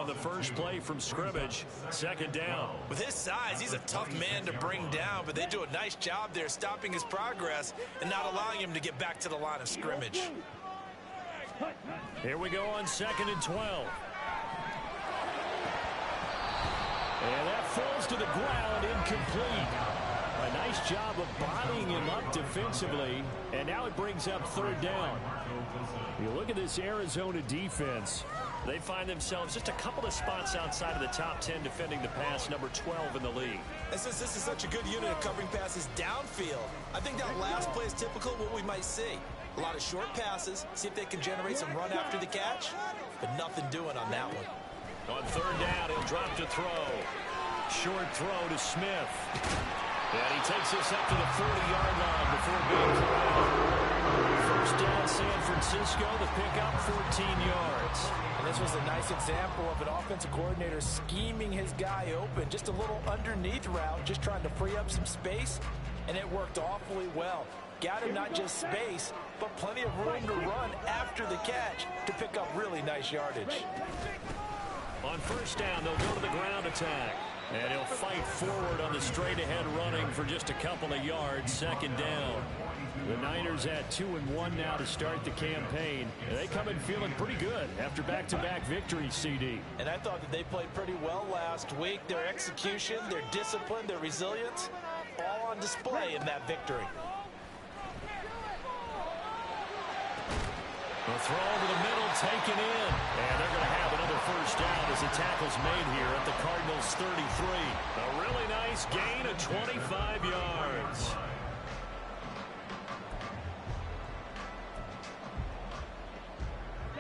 on the first play from scrimmage. Second down. With his size, he's a tough man to bring down, but they do a nice job there stopping his progress and not allowing him to get back to the line of scrimmage. Here we go on 2nd and 12. And that falls to the ground, incomplete. A nice job of bodying him up defensively, and now it brings up 3rd down. You look at this Arizona defense. They find themselves just a couple of spots outside of the top 10 defending the pass, number 12 in the league. And since this is such a good unit of covering passes downfield, I think that last play is typical of what we might see. A lot of short passes, see if they can generate some run after the catch, but nothing doing on that one. On 3rd down, he'll drop to throw. Short throw to Smith. And he takes this up to the 40-yard line before being corralled. First down, San Francisco. The pickup, 14 yards. And this was a nice example of an offensive coordinator scheming his guy open. Just a little underneath route, just trying to free up some space, and it worked awfully well. Got him not just space, but plenty of room to run after the catch to pick up really nice yardage. On 1st down, they'll go to the ground attack. And he'll fight forward on the straight-ahead running for just a couple of yards. 2nd down. The Niners at 2-1 now to start the campaign. And they come in feeling pretty good after back-to-back victories, CD. And I thought that they played pretty well last week. Their execution, their discipline, their resilience, all on display in that victory. The throw over the middle, taken in. And they're going to have another 1st down as the tackle's made here at the Cardinals' 33. A really nice gain of 25 yards.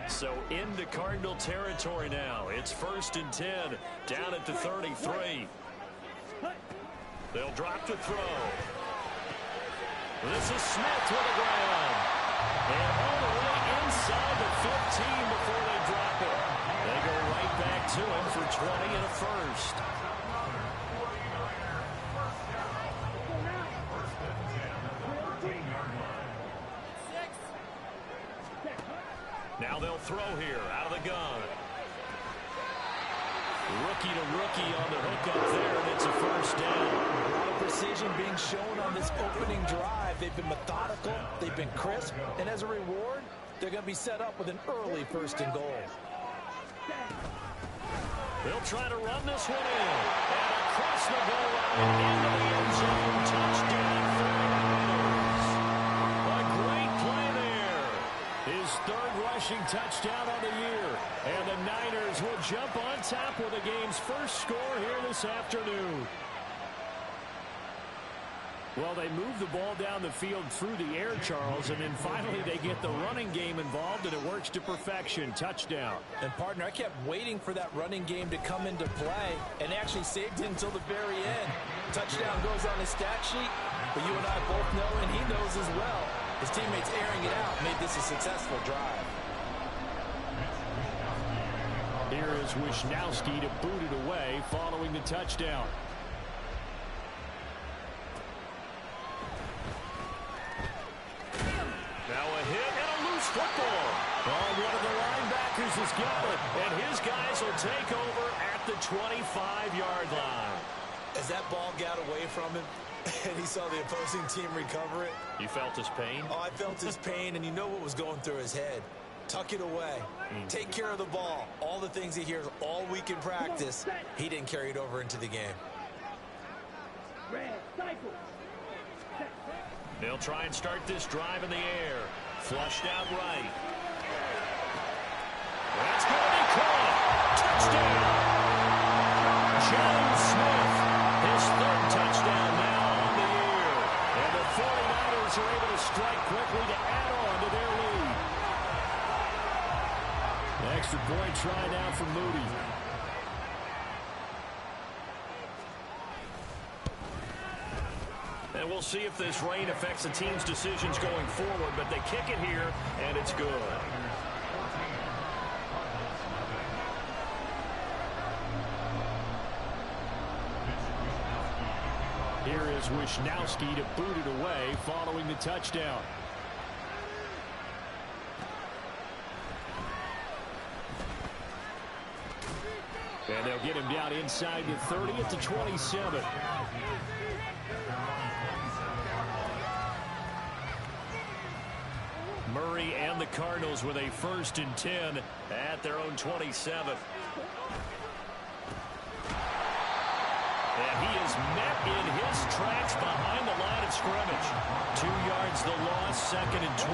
So into Cardinal territory now. It's 1st and 10, down at the 33. They'll drop to throw. This is Smith with the ground. And all the way inside the 15 before they drop it. They go right back to him for 20 and a 1st. Now they'll throw here out of the gun. Rookie to rookie on the hook up there, and it's a 1st down. A lot of precision being shown on this opening drive. They've been methodical, they've been crisp, and as a reward, they're going to be set up with an early 1st and goal. They'll try to run this one in. And across the goal line into the end zone. Touchdown for the Niners. A great play there. His 3rd rushing touchdown on the year. And the Niners will jump on top with the game's first score here this afternoon. Well, they move the ball down the field through the air, Charles, and then finally they get the running game involved, and it works to perfection. Touchdown. And, partner, I kept waiting for that running game to come into play, and actually saved it until the very end. Touchdown goes on his stat sheet, but you and I both know, and he knows as well, his teammates airing it out made this a successful drive. Here is Wisnowski to boot it away following the touchdown. Now a hit and a loose football. Oh, one of the linebackers has got it, and his guys will take over at the 25-yard line. As that ball got away from him, and he saw the opposing team recover it. You felt his pain? Oh, I felt his pain, and you know what was going through his head. Tuck it away. Take care of the ball. All the things he hears all week in practice, he didn't carry it over into the game. They'll try and start this drive in the air. Flushed out right. That's going to be caught. Touchdown. John Smith, his 3rd touchdown now on the year. And the 49ers are able to strike quickly to add on to their lead. The extra point try now from Moody. And we'll see if this rain affects the team's decisions going forward, but they kick it here, and it's good. Here is Wisnowski to boot it away following the touchdown. And they'll get him down inside the 30 at the 27. Murray and the Cardinals with a 1st and 10 at their own 27. And he is met in his tracks behind the line of scrimmage. 2 yards the loss, 2nd and 12.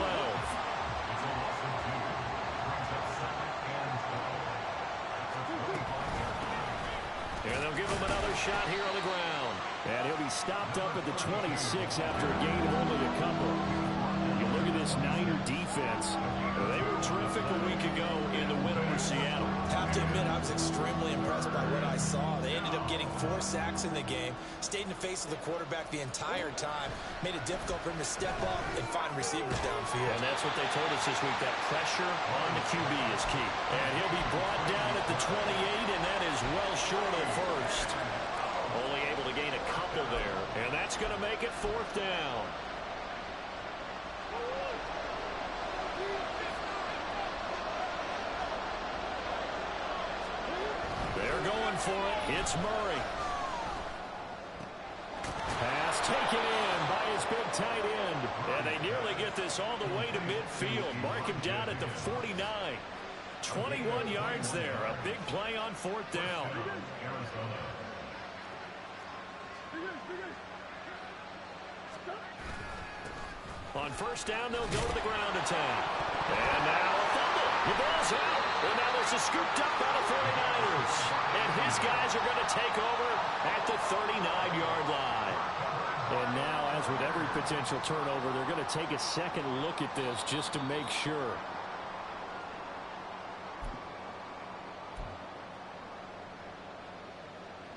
And they'll give him another shot here on the ground. And he'll be stopped up at the 26 after a gain of only a couple. You look at this Niner defense. They were terrific a week ago in the win over Seattle. Have to admit, I was extremely impressed by what I saw. They ended up getting 4 sacks in the game, stayed in the face of the quarterback the entire time, made it difficult for him to step up and find receivers downfield. And that's what they told us this week, that pressure on the QB is key. And he'll be brought down at the 28, and that is well short of the 1st. Only able to gain a couple there, and that's going to make it 4th down. They're going for it. It's Murray. Pass taken in by his big tight end. And they nearly get this all the way to midfield. Mark him down at the 49. 21 yards there. A big play on 4th down. On 1st down, they'll go to the ground attack. And now a fumble. The ball's out. And now there's a scooped up by the 49ers. And his guys are going to take over at the 39-yard line. And now, as with every potential turnover, they're going to take a second look at this just to make sure.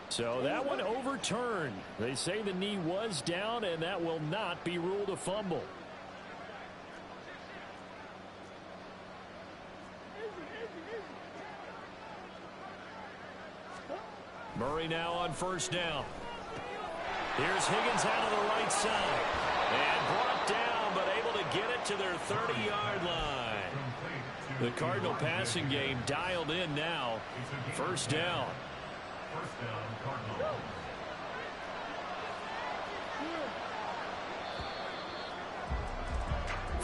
So that one overturned. They say the knee was down, and that will not be ruled a fumble. Murray now on 1st down. Here's Higgins out of the right side. And brought down, but able to get it to their 30-yard line. The Cardinal passing game dialed in now. 1st down.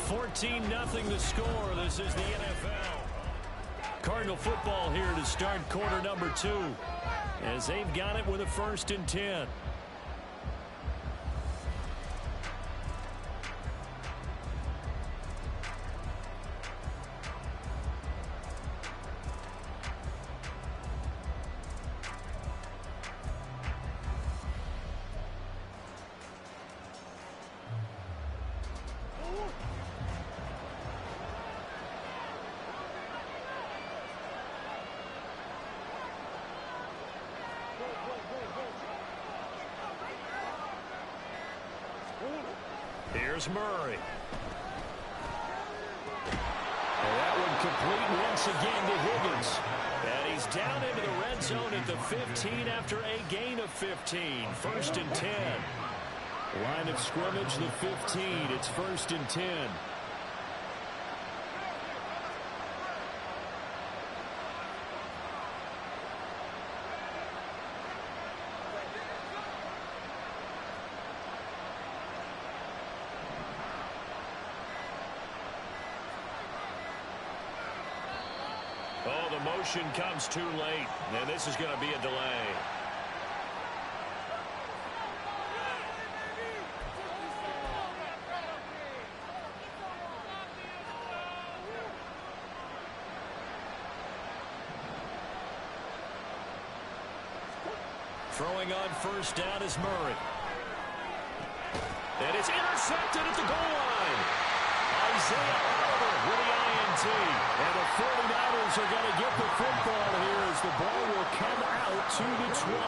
14-0 the score. This is the NFL. Cardinal football here to start quarter number 2. As they've got it with a 1st and 10. Here's Murray. And that one complete once again to Higgins. And he's down into the red zone at the 15 after a gain of 15. 1st and 10. Line of scrimmage, the 15. It's 1st and 10. Oh, the motion comes too late, and this is going to be a delay. Throwing on 1st down is Murray. And it's intercepted at the goal line. Isaiah Oliver with the INT. And the 49ers are going to get the football here as the ball will come out to the 20.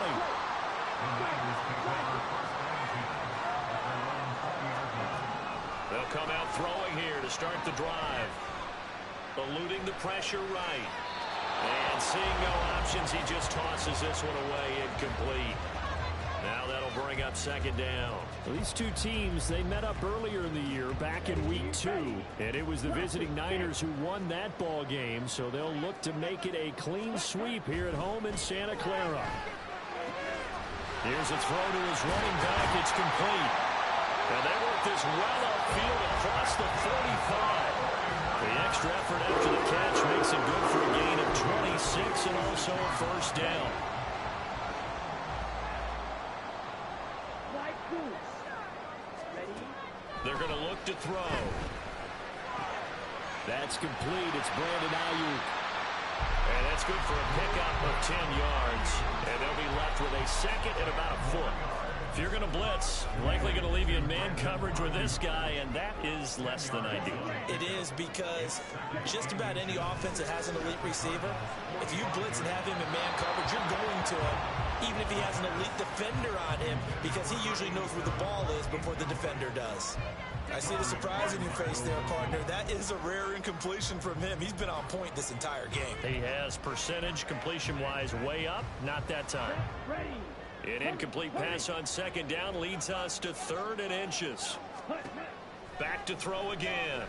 They'll come out throwing here to start the drive. Eluding the pressure right. And seeing no options, he just tosses this one away incomplete. Now that'll bring up second down. Well, these two teams, they met up earlier in the year, back in week 2. And it was the visiting Niners who won that ball game, so they'll look to make it a clean sweep here at home in Santa Clara. Here's a throw to his running back. It's complete. And they work this well upfield across the 45. The extra effort after the catch makes it good for a gain of 26 and also a first down. They're going to look to throw. That's complete. It's Brandon Ayuk. And that's good for a pickup of 10 yards. And they'll be left with a second and about a foot. If you're going to blitz, likely going to leave you in man coverage with this guy, and that is less than ideal. It is, because just about any offense that has an elite receiver, if you blitz and have him in man coverage, you're going to him, even if he has an elite defender on him, because he usually knows where the ball is before the defender does. I see the surprise in your face there, partner. That is a rare incompletion from him. He's been on point this entire game. He has percentage completion-wise way up, not that time. An incomplete pass on second down leads us to 3rd and inches. Back to throw again.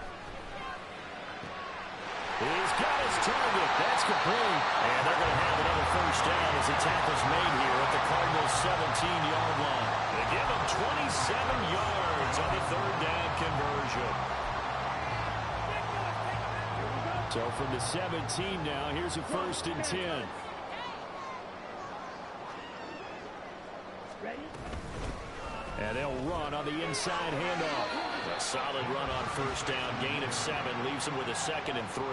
He's got his target. That's complete. And they're going to have another first down as the tackle's made here at the Cardinals' 17-yard line. They give him 27 yards on the 3rd down conversion. So from the 17 now, here's a 1st and 10. And they'll run on the inside handoff. A solid run on first down. Gain of 7 leaves them with a 2nd and 3.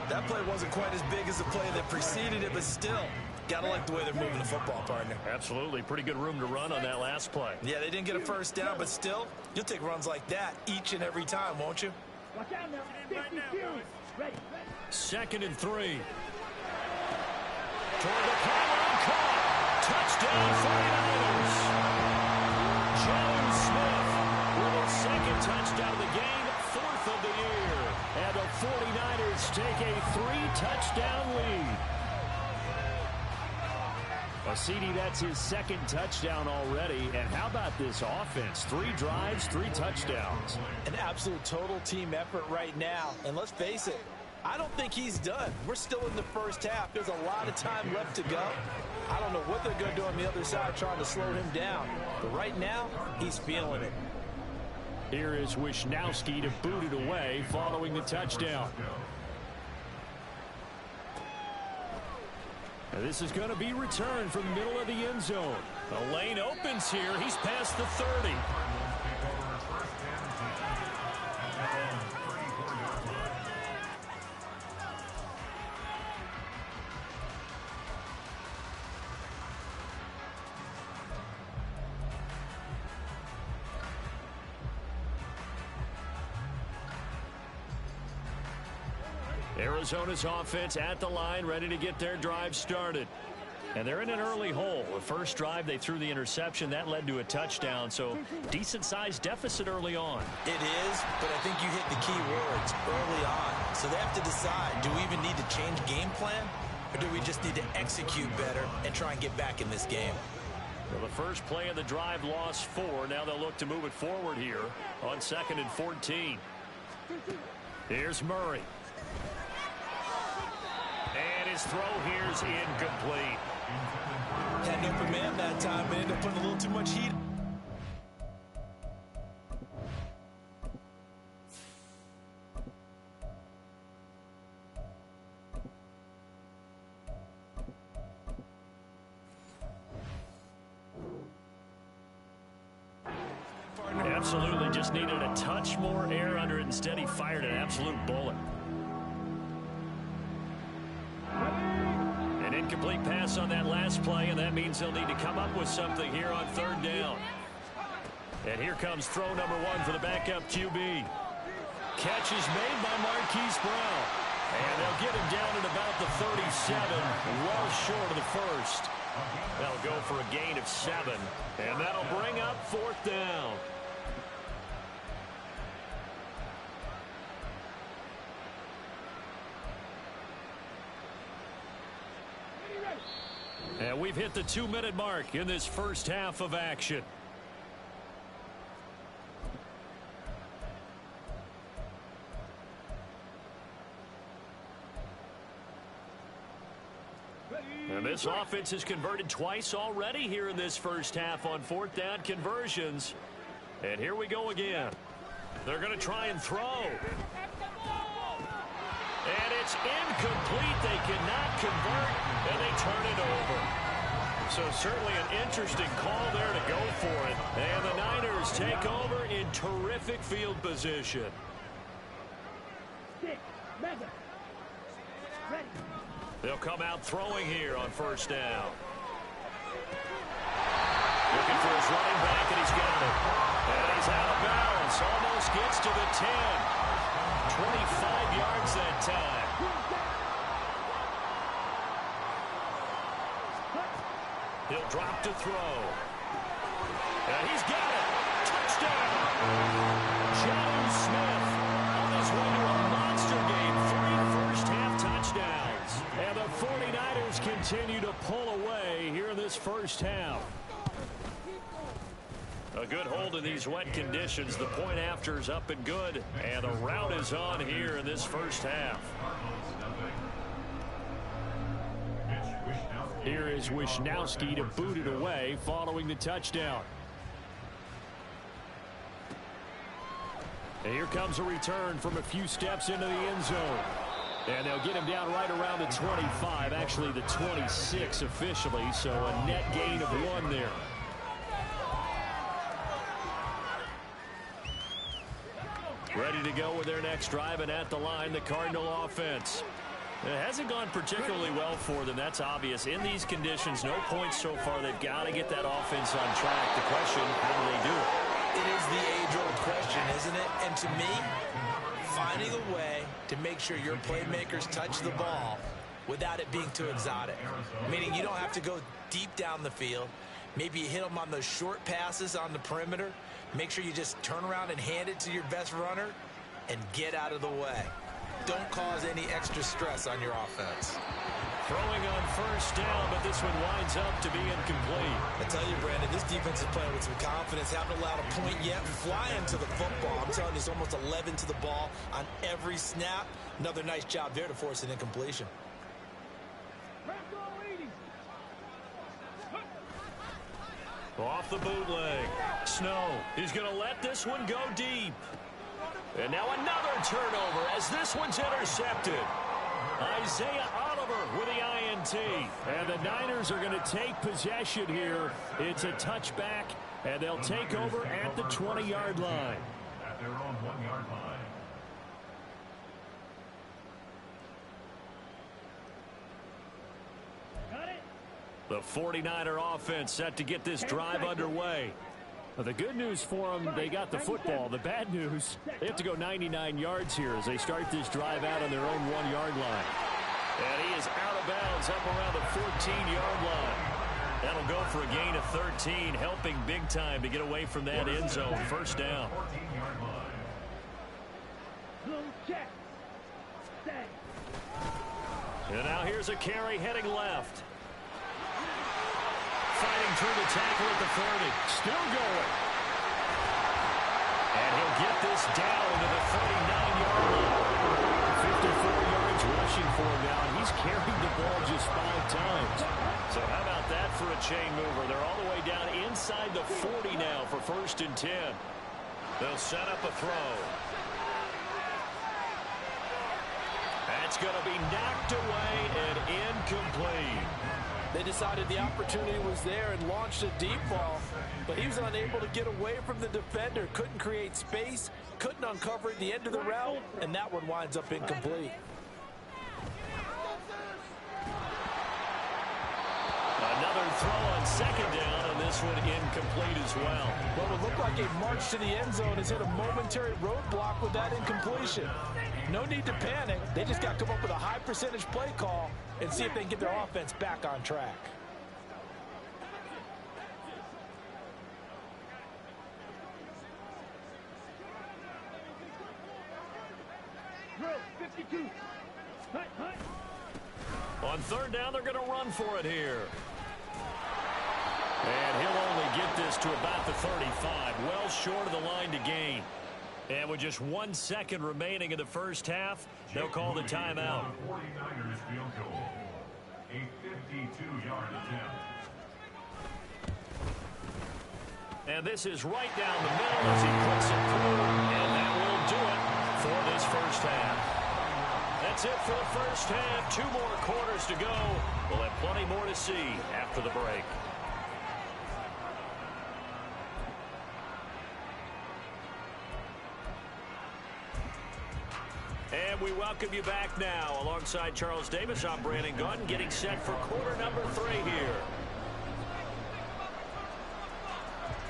That play wasn't quite as big as the play that preceded it, but still, gotta like the way they're moving the football, partner. Absolutely. Pretty good room to run on that last play. Yeah, they didn't get a first down, but still, you'll take runs like that each and every time, won't you? Watch out now. Ready. 2nd and 3. Toward the pylon, caught. Touchdown, 49ers. Jones Smith with his 2nd touchdown of the game, 4th of the year. And the 49ers take a 3-touchdown lead. Well, CD, that's his 2nd touchdown already. And how about this offense? 3 drives, 3 touchdowns. An absolute total team effort right now. And let's face it, I don't think he's done. We're still in the first half. There's a lot of time left to go. I don't know what they're going to do on the other side trying to slow him down. But right now, he's feeling it. Here is Wisnowski to boot it away following the touchdown. And this is going to be returned from the middle of the end zone. The lane opens here. He's past the 30. Arizona's offense at the line, ready to get their drive started. And they're in an early hole. The first drive, they threw the interception. That led to a touchdown, so decent-sized deficit early on. It is, but I think you hit the key words early on. So they have to decide, do we even need to change game plan, or do we just need to execute better and try and get back in this game? Well, the first play of the drive lost 4. Now they'll look to move it forward here on 2nd and 14. Here's Murray. And his throw here's incomplete. Had an open man that time, but ended up putting a little too much heat. Absolutely just needed a touch more air under it. Instead, he fired an absolute bullet. An incomplete pass on that last play, and that means they'll need to come up with something here on 3rd down. And here comes throw number 1 for the backup QB. Catch is made by Marquise Brown. And they'll get him down at about the 37, well short of the first. They'll go for a gain of 7, and that'll bring up 4th down. And we've hit the 2-minute mark in this first half of action. And this offense has converted twice already here in this first half on fourth down conversions. And here we go again. They're going to try and throw. And it's incomplete. They cannot convert, and they turn it over. So certainly an interesting call there to go for it. And the Niners take over in terrific field position. They'll come out throwing here on first down. Looking for his running back, and he's got it. And he's out of bounds. Almost gets to the 10. 25 yards that time. He'll drop to throw. And he's got it. Touchdown. John Smith on his way to a monster game. 3 first-half touchdowns. And the 49ers continue to pull away here in this first half. A good hold in these wet conditions. The point after is up and good. And the route is on here in this first half. Here is Wishnowski to boot it away following the touchdown. And here comes a return from a few steps into the end zone. And they'll get him down right around the 25, actually the 26 officially, so a net gain of 1 there. Ready to go with their next drive, and at the line, the Cardinal offense. It hasn't gone particularly well for them. That's obvious. In these conditions, no points so far. They've got to get that offense on track. The question, how do they do it? It is the age-old question, isn't it? And to me, finding a way to make sure your playmakers touch the ball without it being too exotic. Meaning you don't have to go deep down the field. Maybe you hit them on those short passes on the perimeter. Make sure you just turn around and hand it to your best runner and get out of the way. Don't cause any extra stress on your offense. Throwing on first down, but this one winds up to be incomplete. I tell you, Brandon, this defense is playing with some confidence. Haven't allowed a point yet. Flying to the football. I'm telling you, it's almost 11 to the ball on every snap. Another nice job there to force an incompletion. Off the bootleg. Snow. He's going to let this one go deep. And now another turnover as this one's intercepted. Isaiah Oliver with the INT. And the Niners are going to take possession here. It's a touchback, and they'll take over at the 20-yard line. At their own 1-yard line. The 49er offense set to get this drive underway. Well, the good news for them, they got the football. The bad news, they have to go 99 yards here as they start this drive out on their own 1-yard line. And he is out of bounds up around the 14-yard line. That'll go for a gain of 13, helping big time to get away from that end zone. First down. And now here's a carry heading left. Fighting through the tackle at the 30. Still going. And he'll get this down to the 39-yard line. 54 yards rushing for him now. And he's carried the ball just 5 times. So how about that for a chain mover? They're all the way down inside the 40 now for 1st and 10. They'll set up a throw. That's going to be knocked away and incomplete. They decided the opportunity was there and launched a deep ball, but he was unable to get away from the defender, couldn't create space, couldn't uncover at the end of the route, and that one winds up incomplete. Another throw on 2nd down, and this one incomplete as well. What would look like a march to the end zone has hit a momentary roadblock with that incompletion. No need to panic. They just got to come up with a high percentage play call and see if they can get their offense back on track. On 3rd down, they're going to run for it here. get this to about the 35. Well short of the line to gain. And with just 1 second remaining in the first half, they'll call the timeout. 49ers field goal. A 52-yard attempt. And this is right down the middle as he puts it through. And that will do it for this first half. That's it for the first half. 2 more quarters to go. We'll have plenty more to see after the break. And we welcome you back now. Alongside Charles Davis, I'm Brandon Gunn, getting set for quarter number 3 here.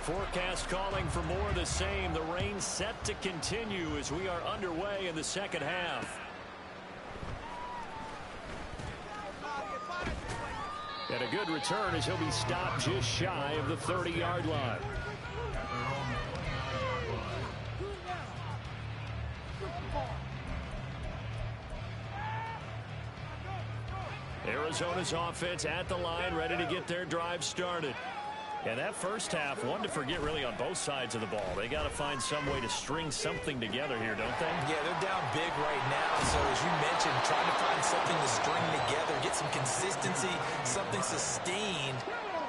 Forecast calling for more of the same. The rain set to continue as we are underway in the second half. And a good return as he'll be stopped just shy of the 30-yard line. Arizona's offense at the line, ready to get their drive started. And that first half, one to forget really on both sides of the ball. They got to find some way to string something together here, don't they? Yeah, they're down big right now. So as you mentioned, trying to find something to string together, get some consistency, something sustained,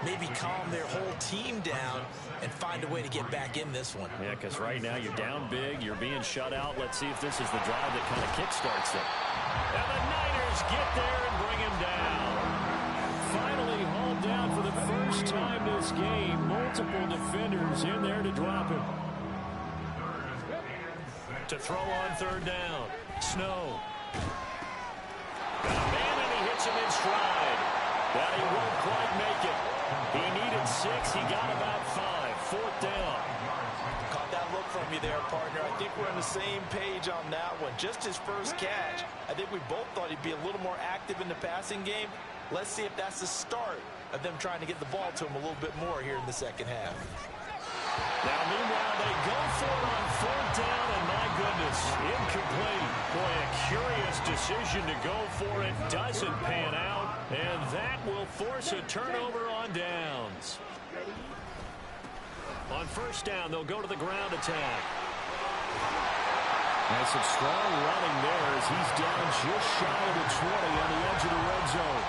maybe calm their whole team down and find a way to get back in this one. Yeah, because right now you're down big, you're being shut out. Let's see if this is the drive that kind of kickstarts it. And the Niners get there and bring him down. Finally hauled down for the first time this game. Multiple defenders in there to drop him. To throw on third down. Snow. Got a man and he hits him in stride. But he won't quite make it. He needed 6. He got about 5. 4th down. Caught that look from you there, partner. I think we're on the same page on that one. Just his first catch. I think we both thought he'd be a little more active in the passing game. Let's see if that's the start of them trying to get the ball to him a little bit more here in the second half. Now, meanwhile, they go for it on 4th down, and my goodness, incomplete. Boy, a curious decision to go for it. Doesn't pan out, and that will force a turnover on downs. On 1st down, they'll go to the ground attack. And some strong running there as he's down just shy of the 20 on the edge of the red zone.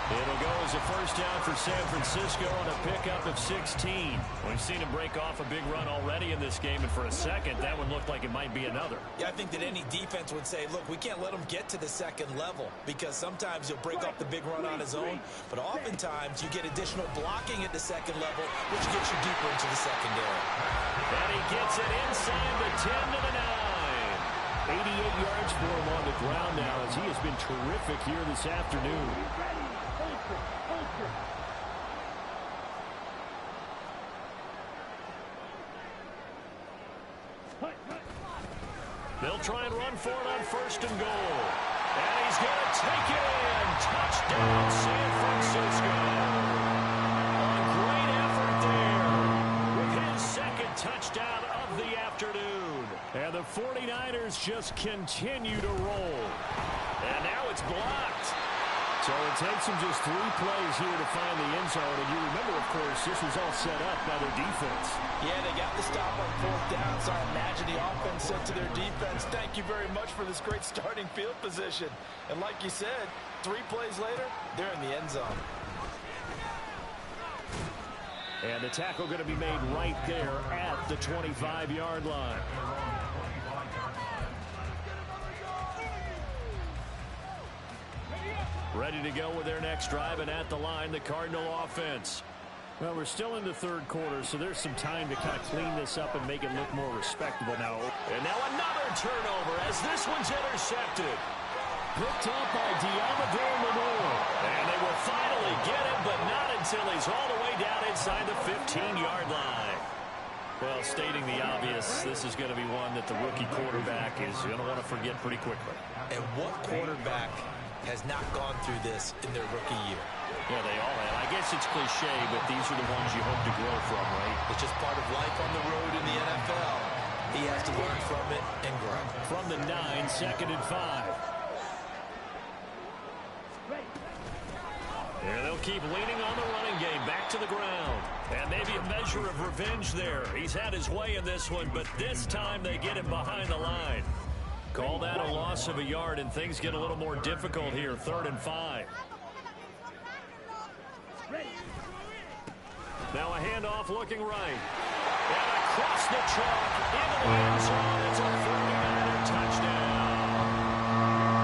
It'll go as a 1st down for San Francisco on a pickup of 16. We've seen him break off a big run already in this game, and for a second, that one looked like it might be another. Yeah, I think that any defense would say, look, we can't let him get to the second level because sometimes he'll break off the big run on his own, but oftentimes you get additional blocking at the second level, which gets you deeper into the secondary. And he gets it inside the 10 to the 9. 88 yards for him on the ground now as he has been terrific here this afternoon. They'll try and run for it on 1st and goal. And he's going to take it in. Touchdown, San Francisco. A great effort there with his 2nd touchdown of the afternoon. And the 49ers just continue to roll. And now it's blocked. So it takes them just 3 plays here to find the end zone. And you remember, of course, this was all set up by their defense. Yeah, they got the stop on 4th down, so I imagine the offense said to their defense, thank you very much for this great starting field position. And like you said, 3 plays later, they're in the end zone. And the tackle going to be made right there at the 25-yard line. Ready to go with their next drive, and at the line, the Cardinal offense. Well, we're still in the 3rd quarter, so there's some time to kind of clean this up and make it look more respectable now. And now another turnover as this one's intercepted. Picked up by Diamador Lenore. And they will finally get him, but not until he's all the way down inside the 15-yard line. Well, stating the obvious, this is going to be one that the rookie quarterback is going to want to forget pretty quickly. And what quarterback has not gone through this in their rookie year? Yeah, they all have. I guess it's cliche, but these are the ones you hope to grow from, right? It's just part of life on the road in the NFL. He has to learn from it and grow. From the 9, 2nd and 5. There they'll keep leaning on the running game. Back to the ground. And maybe a measure of revenge there. He's had his way in this one, but this time they get him behind the line. Call that a loss of a yard, and things get a little more difficult here. 3rd and 5. Now a handoff looking right. And across the chalk into the end zone. It's a 49er touchdown.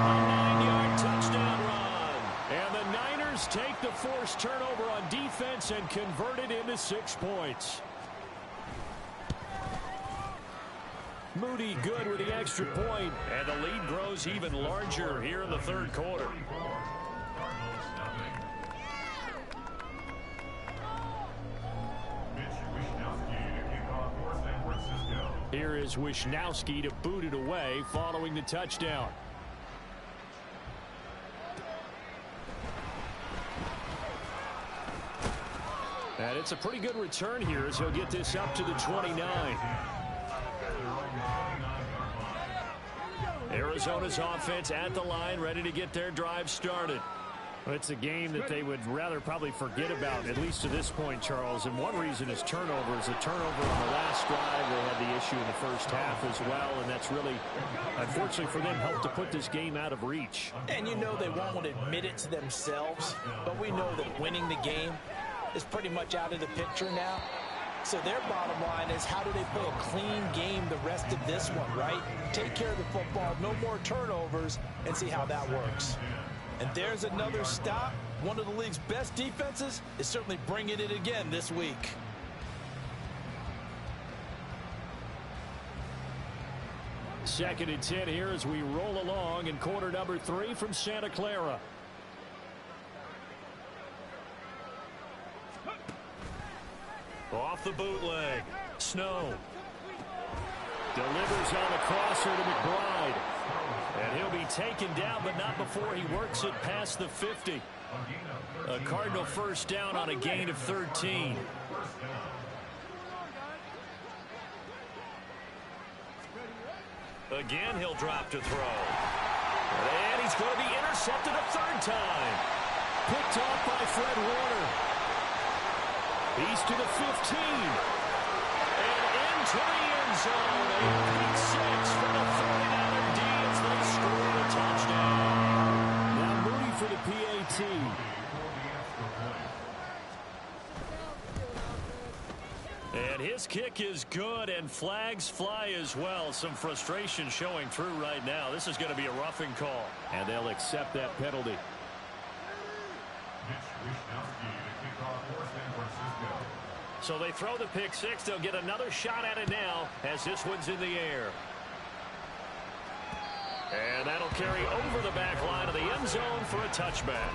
A 9-yard touchdown run. And the Niners take the forced turnover on defense and convert it into 6 points. Moody good with the extra point, and the lead grows even larger here in the 3rd quarter. Here is Wishnowski to boot it away following the touchdown. And it's a pretty good return here as he'll get this up to the 29. Arizona's offense at the line, ready to get their drive started. Well, it's a game that they would rather probably forget about, at least to this point, Charles. And one reason is turnovers. A turnover on the last drive. They had the issue in the first half as well, and that's really, unfortunately for them, helped to put this game out of reach. And you know they won't want to admit it to themselves, but we know that winning the game is pretty much out of the picture now. So their bottom line is, how do they play a clean game the rest of this one, right? Take care of the football, no more turnovers, and see how that works. And there's another stop. One of the league's best defenses is certainly bringing it again this week. Second and 10 here as we roll along in quarter number 3 from Santa Clara. Off the bootleg. Snow. Delivers on the crosser to McBride. And he'll be taken down, but not before he works it past the 50. A Cardinal first down on a gain of 13. Again, he'll drop to throw. And he's going to be intercepted a 3rd time. Picked off by Fred Warner. He's to the 15. And into the end zone. A pick 6 for the 49er D as they score a touchdown. Now Moody for the PAT. And his kick is good, and flags fly as well. Some frustration showing through right now. This is going to be a roughing call, and they'll accept that penalty. So they throw the pick 6. They'll get another shot at it now as this one's in the air. And that'll carry over the back line of the end zone for a touchback.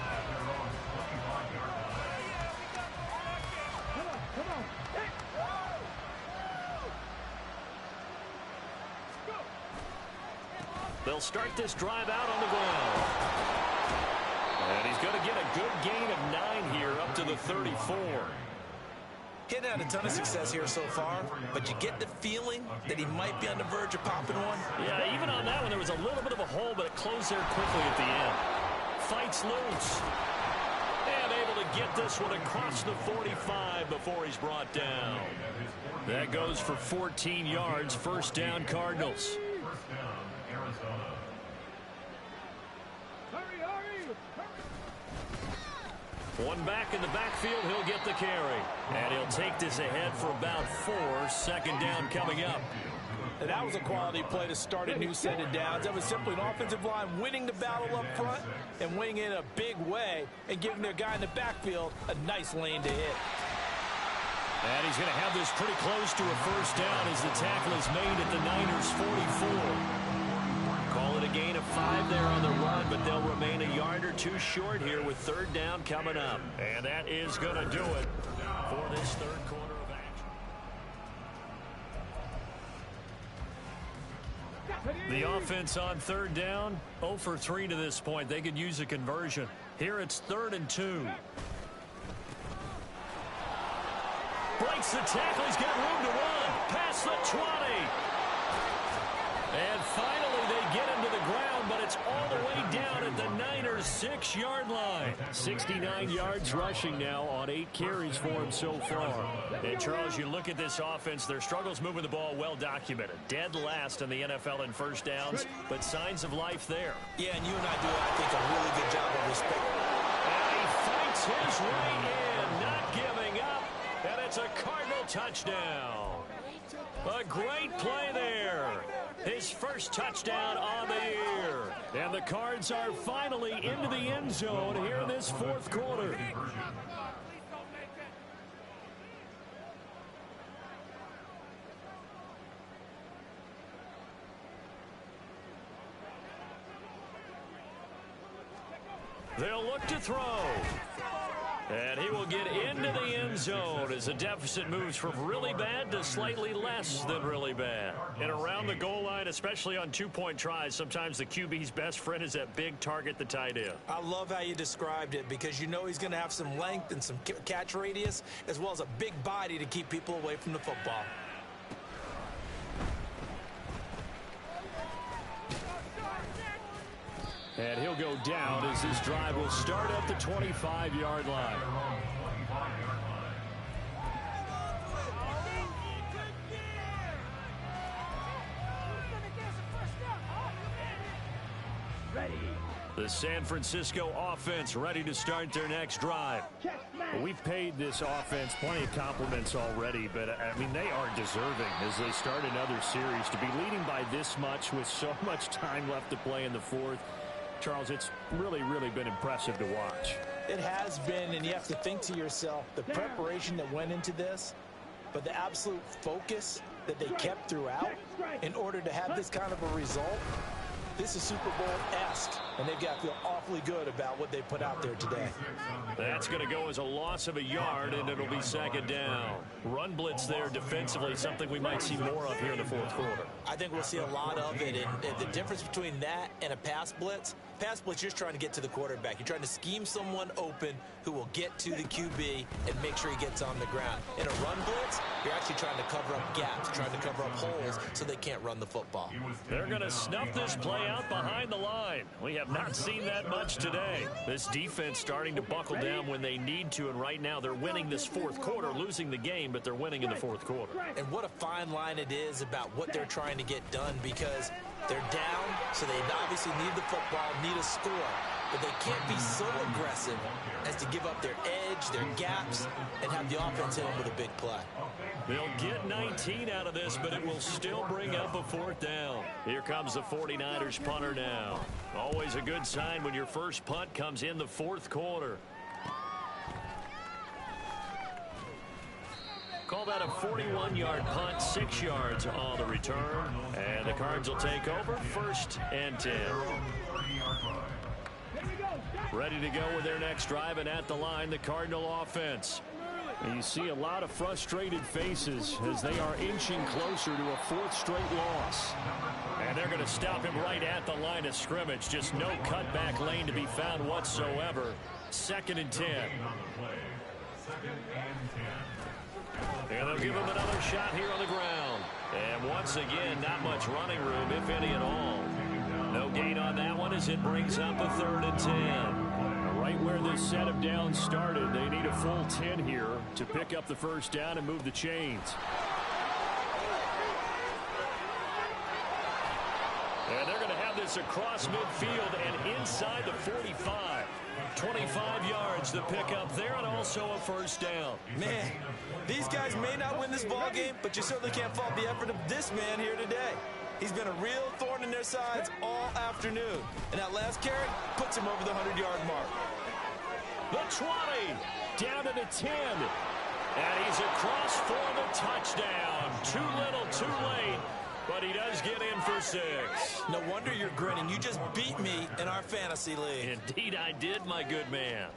They'll start this drive out on the ground. And he's going to get a good gain of 9 here up to the 34. Getting had a ton of success here so far, but you get the feeling that he might be on the verge of popping one. Yeah, even on that one, there was a little bit of a hole, but it closed there quickly at the end. Fights loose. And able to get this one across the 45 before he's brought down. That goes for 14 yards. First down, Cardinals. First down, Arizona. One back in the backfield, he'll get the carry. And he'll take this ahead for about 4. Second down coming up. And that was a quality play to start a new set of downs. That was simply an offensive line winning the battle up front and winning in a big way and giving their guy in the backfield a nice lane to hit. And he's going to have this pretty close to a first down as the tackle is made at the Niners' 44. Call it a gain of 5 there on the run, but they'll remain a yard or 2 short here with third down coming up. And that is going to do it for this third quarter of action. The offense on third down, 0 for 3 to this point. They could use a conversion. Here it's 3rd and 2. Breaks the tackle. He's got room to run. Past the 20. And finally they get him to the ground, but it's all the way down at at the Niners' 6-yard line. 69 yards rushing now on 8 carries for him so far. And, Charles, you look at this offense, their struggles moving the ball well documented. Dead last in the NFL in first downs, but signs of life there. Yeah, and you and I do, I think, a really good job of respect. And he fights his way in, not giving up, and it's a Cardinal touchdown. A great play there. His first touchdown on the year. And the Cards are finally into the end zone here in this fourth quarter. They'll look to throw. And he will get into the end zone as the deficit moves from really bad to slightly less than really bad. And around the goal line, especially on two-point tries, sometimes the QB's best friend is that big target, the tight end. I love how you described it because you know he's going to have some length and some catch radius as well as a big body to keep people away from the football. And he'll go down as this drive will start at the 25-yard line. The San Francisco offense ready to start their next drive. Well, we've paid this offense plenty of compliments already, but, I mean, they are deserving as they start another series. To be leading by this much with so much time left to play in the fourth, Charles, it's really, really been impressive to watch. It has been, and you have to think to yourself, the preparation that went into this, but the absolute focus that they kept throughout in order to have this kind of a result. This is Super Bowl-esque, and they've got to feel awfully good about what they put out there today. That's going to go as a loss of a yard, and it'll be second down. Run blitz there defensively, something we might see more of here in the fourth quarter. I think we'll see a lot of it, and the difference between that and a pass blitz, you're just trying to get to the quarterback. You're trying to scheme someone open who will get to the QB and make sure he gets on the ground. In a run blitz, you're actually trying to cover up gaps, trying to cover up holes so they can't run the football. They're going to snuff this play out behind the line. We have not seen that much today. This defense starting to buckle down when they need to, and right now they're winning this fourth quarter, losing the game, but they're winning in the fourth quarter. And what a fine line it is about what they're trying to get done, because they're down, so they obviously need the football, need a score, but they can't be so aggressive as to give up their edge, their gaps, and have the offense hit them with a big play. They'll get 19 out of this, but it will still bring up a fourth down. Here comes the 49ers punter now. Always a good sign when your first punt comes in the fourth quarter. Call that a 41-yard punt, 6 yards on the return. And the Cards will take over, 1st and 10. Ready to go with their next drive, and at the line, the Cardinal offense. And you see a lot of frustrated faces as they are inching closer to a 4th straight loss. And they're going to stop him right at the line of scrimmage. Just no cutback lane to be found whatsoever. 2nd and 10. And they'll give him another shot here on the ground. And once again, not much running room, if any at all. No gain on that one as it brings up a 3rd and 10. Right where this set of downs started, they need a full 10 here to pick up the first down and move the chains. And they're going to have this across midfield and inside the 45. 25 yards to pick up there, and also a first down. Man, these guys may not win this ball game, but you certainly can't fault the effort of this man here today. He's been a real thorn in their sides all afternoon. And that last carry puts him over the 100-yard mark. The 20, down to the 10. And he's across for the touchdown. Too little, too late. But he does get in for 6. No wonder you're grinning. You just beat me in our fantasy league. Indeed I did, my good man.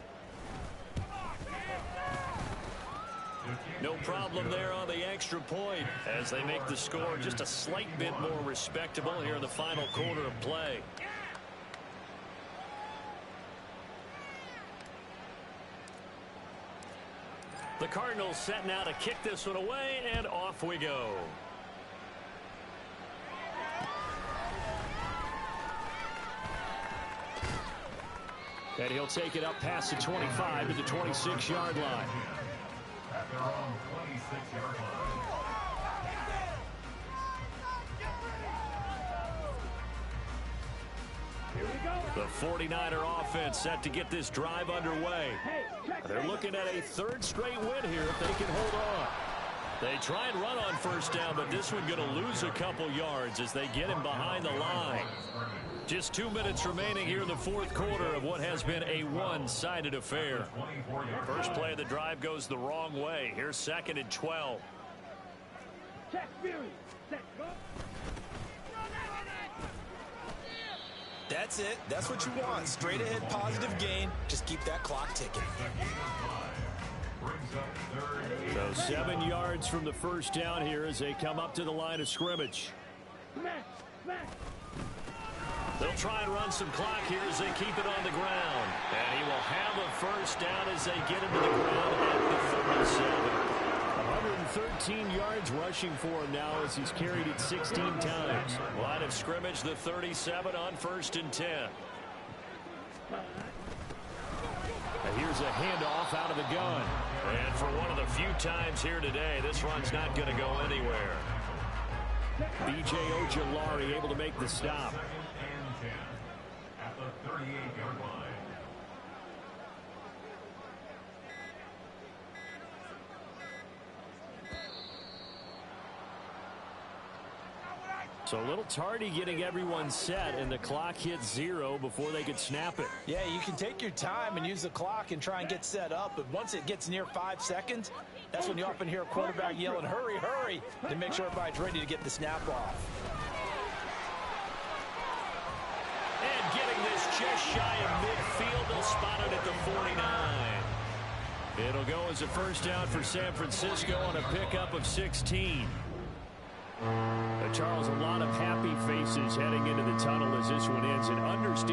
No problem there on the extra point as they make the score just a slight bit more respectable here in the final quarter of play. The Cardinals set now to kick this one away, and off we go. And he'll take it up past the 25 to the 26-yard line. At their own 26-yard line. The 49er offense set to get this drive underway. They're looking at a third straight win here if they can hold on. They try and run on first down, but this one going to lose a couple yards as they get him behind the line. Just 2 minutes remaining here in the fourth quarter of what has been a one-sided affair. First play of the drive goes the wrong way. Here's 2nd and 12. That's it. That's what you want. Straight ahead, positive gain. Just keep that clock ticking. So 7 yards from the first down here as they come up to the line of scrimmage. They'll try and run some clock here as they keep it on the ground. And he will have a first down as they get him to the ground at the 37. 113 yards rushing for him now as he's carried it 16 times. Line of scrimmage, the 37 on 1st and 10. And here's a handoff out of the gun. And for one of the few times here today, this run's not going to go anywhere. B.J. Ojulari able to make the stop. 2nd and 10 at the 38-yard line. So a little tardy getting everyone set, and the clock hits 0 before they could snap it. Yeah, you can take your time and use the clock and try and get set up, but once it gets near 5 seconds, that's when you often hear a quarterback yelling, hurry, hurry, to make sure everybody's ready to get the snap off. And getting this just shy of midfield, they'll spot it at the 49. It'll go as a first down for San Francisco on a pickup of 16. Charles, a lot of happy faces heading into the tunnel as this one ends. And understand